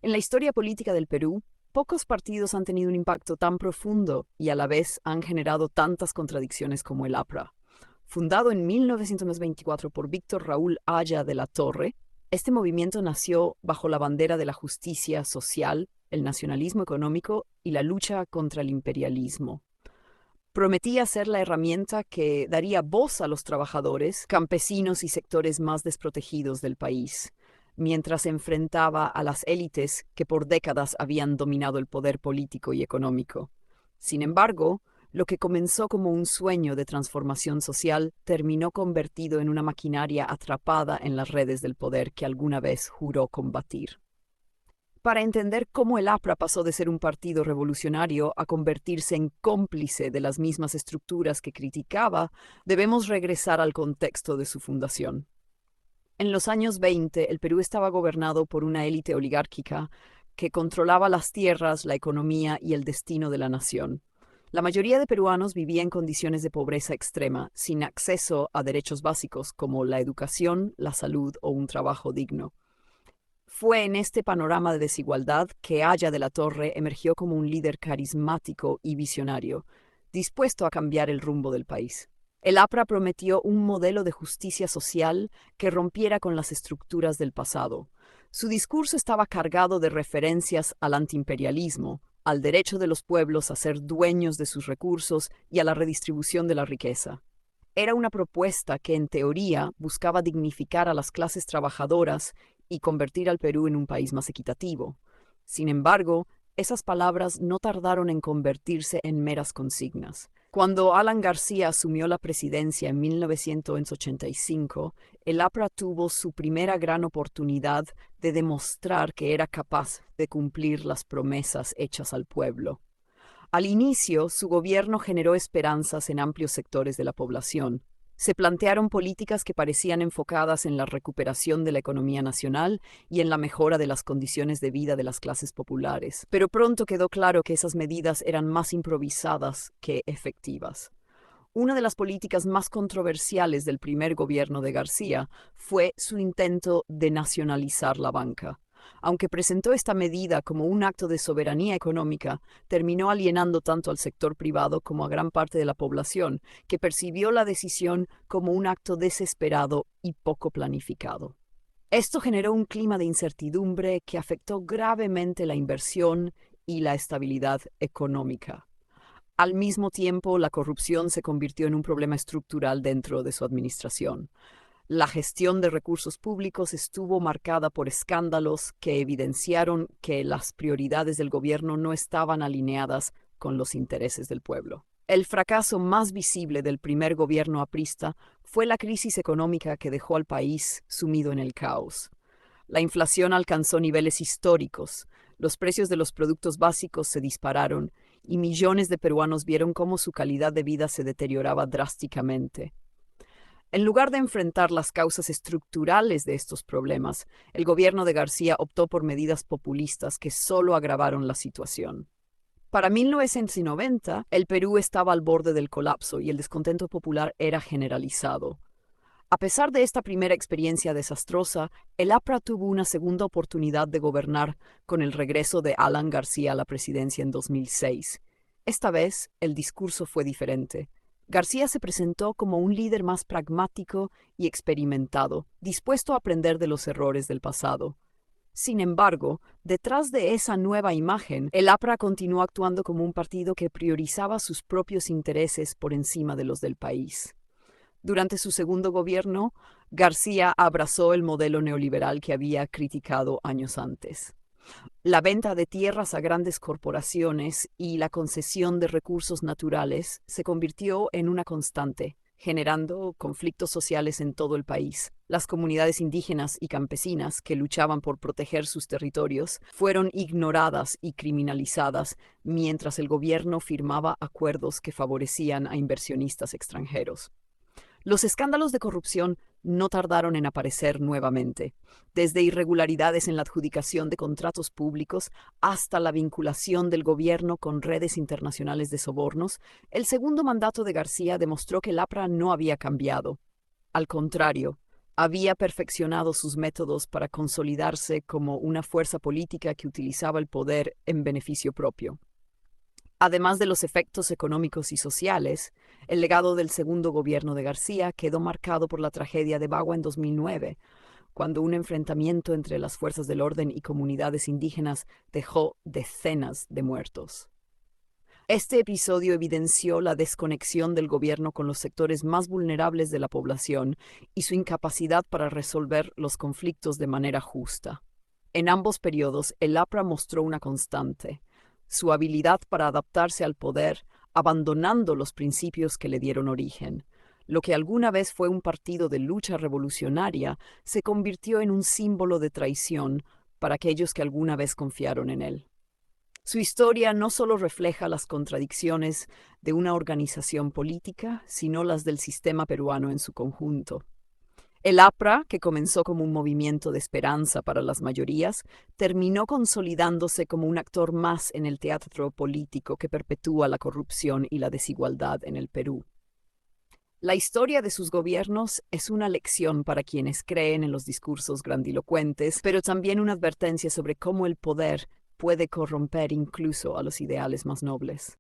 En la historia política del Perú, pocos partidos han tenido un impacto tan profundo y a la vez han generado tantas contradicciones como el APRA. Fundado en 1924 por Víctor Raúl Haya de la Torre, este movimiento nació bajo la bandera de la justicia social, el nacionalismo económico y la lucha contra el imperialismo. Prometía ser la herramienta que daría voz a los trabajadores, campesinos y sectores más desprotegidos del país, mientras se enfrentaba a las élites que por décadas habían dominado el poder político y económico. Sin embargo, lo que comenzó como un sueño de transformación social terminó convertido en una maquinaria atrapada en las redes del poder que alguna vez juró combatir. Para entender cómo el APRA pasó de ser un partido revolucionario a convertirse en cómplice de las mismas estructuras que criticaba, debemos regresar al contexto de su fundación. En los años 20, el Perú estaba gobernado por una élite oligárquica que controlaba las tierras, la economía y el destino de la nación. La mayoría de peruanos vivía en condiciones de pobreza extrema, sin acceso a derechos básicos como la educación, la salud o un trabajo digno. Fue en este panorama de desigualdad que Haya de la Torre emergió como un líder carismático y visionario, dispuesto a cambiar el rumbo del país. El APRA prometió un modelo de justicia social que rompiera con las estructuras del pasado. Su discurso estaba cargado de referencias al antiimperialismo, al derecho de los pueblos a ser dueños de sus recursos y a la redistribución de la riqueza. Era una propuesta que, en teoría, buscaba dignificar a las clases trabajadoras y convertir al Perú en un país más equitativo. Sin embargo, esas palabras no tardaron en convertirse en meras consignas. Cuando Alan García asumió la presidencia en 1985, el APRA tuvo su primera gran oportunidad de demostrar que era capaz de cumplir las promesas hechas al pueblo. Al inicio, su gobierno generó esperanzas en amplios sectores de la población. Se plantearon políticas que parecían enfocadas en la recuperación de la economía nacional y en la mejora de las condiciones de vida de las clases populares. Pero pronto quedó claro que esas medidas eran más improvisadas que efectivas. Una de las políticas más controversiales del primer gobierno de García fue su intento de nacionalizar la banca. Aunque presentó esta medida como un acto de soberanía económica, terminó alienando tanto al sector privado como a gran parte de la población, que percibió la decisión como un acto desesperado y poco planificado. Esto generó un clima de incertidumbre que afectó gravemente la inversión y la estabilidad económica. Al mismo tiempo, la corrupción se convirtió en un problema estructural dentro de su administración. La gestión de recursos públicos estuvo marcada por escándalos que evidenciaron que las prioridades del gobierno no estaban alineadas con los intereses del pueblo. El fracaso más visible del primer gobierno aprista fue la crisis económica que dejó al país sumido en el caos. La inflación alcanzó niveles históricos, los precios de los productos básicos se dispararon y millones de peruanos vieron cómo su calidad de vida se deterioraba drásticamente. En lugar de enfrentar las causas estructurales de estos problemas, el gobierno de García optó por medidas populistas que solo agravaron la situación. Para 1990, el Perú estaba al borde del colapso y el descontento popular era generalizado. A pesar de esta primera experiencia desastrosa, el APRA tuvo una segunda oportunidad de gobernar con el regreso de Alan García a la presidencia en 2006. Esta vez, el discurso fue diferente. García se presentó como un líder más pragmático y experimentado, dispuesto a aprender de los errores del pasado. Sin embargo, detrás de esa nueva imagen, el APRA continuó actuando como un partido que priorizaba sus propios intereses por encima de los del país. Durante su segundo gobierno, García abrazó el modelo neoliberal que había criticado años antes. La venta de tierras a grandes corporaciones y la concesión de recursos naturales se convirtió en una constante, generando conflictos sociales en todo el país. Las comunidades indígenas y campesinas que luchaban por proteger sus territorios fueron ignoradas y criminalizadas, mientras el gobierno firmaba acuerdos que favorecían a inversionistas extranjeros. Los escándalos de corrupción no tardaron en aparecer nuevamente, desde irregularidades en la adjudicación de contratos públicos hasta la vinculación del gobierno con redes internacionales de sobornos. El segundo mandato de García demostró que el APRA no había cambiado. Al contrario, Había perfeccionado sus métodos para consolidarse como una fuerza política que utilizaba el poder en beneficio propio. Además de los efectos económicos y sociales, el legado del segundo gobierno de García quedó marcado por la tragedia de Bagua en 2009, cuando un enfrentamiento entre las fuerzas del orden y comunidades indígenas dejó decenas de muertos. Este episodio evidenció la desconexión del gobierno con los sectores más vulnerables de la población y su incapacidad para resolver los conflictos de manera justa. En ambos periodos, el APRA mostró una constante: su habilidad para adaptarse al poder, abandonando los principios que le dieron origen. Lo que alguna vez fue un partido de lucha revolucionaria se convirtió en un símbolo de traición para aquellos que alguna vez confiaron en él. Su historia no solo refleja las contradicciones de una organización política, sino las del sistema peruano en su conjunto. El APRA, que comenzó como un movimiento de esperanza para las mayorías, terminó consolidándose como un actor más en el teatro político que perpetúa la corrupción y la desigualdad en el Perú. La historia de sus gobiernos es una lección para quienes creen en los discursos grandilocuentes, pero también una advertencia sobre cómo el poder puede corromper incluso a los ideales más nobles.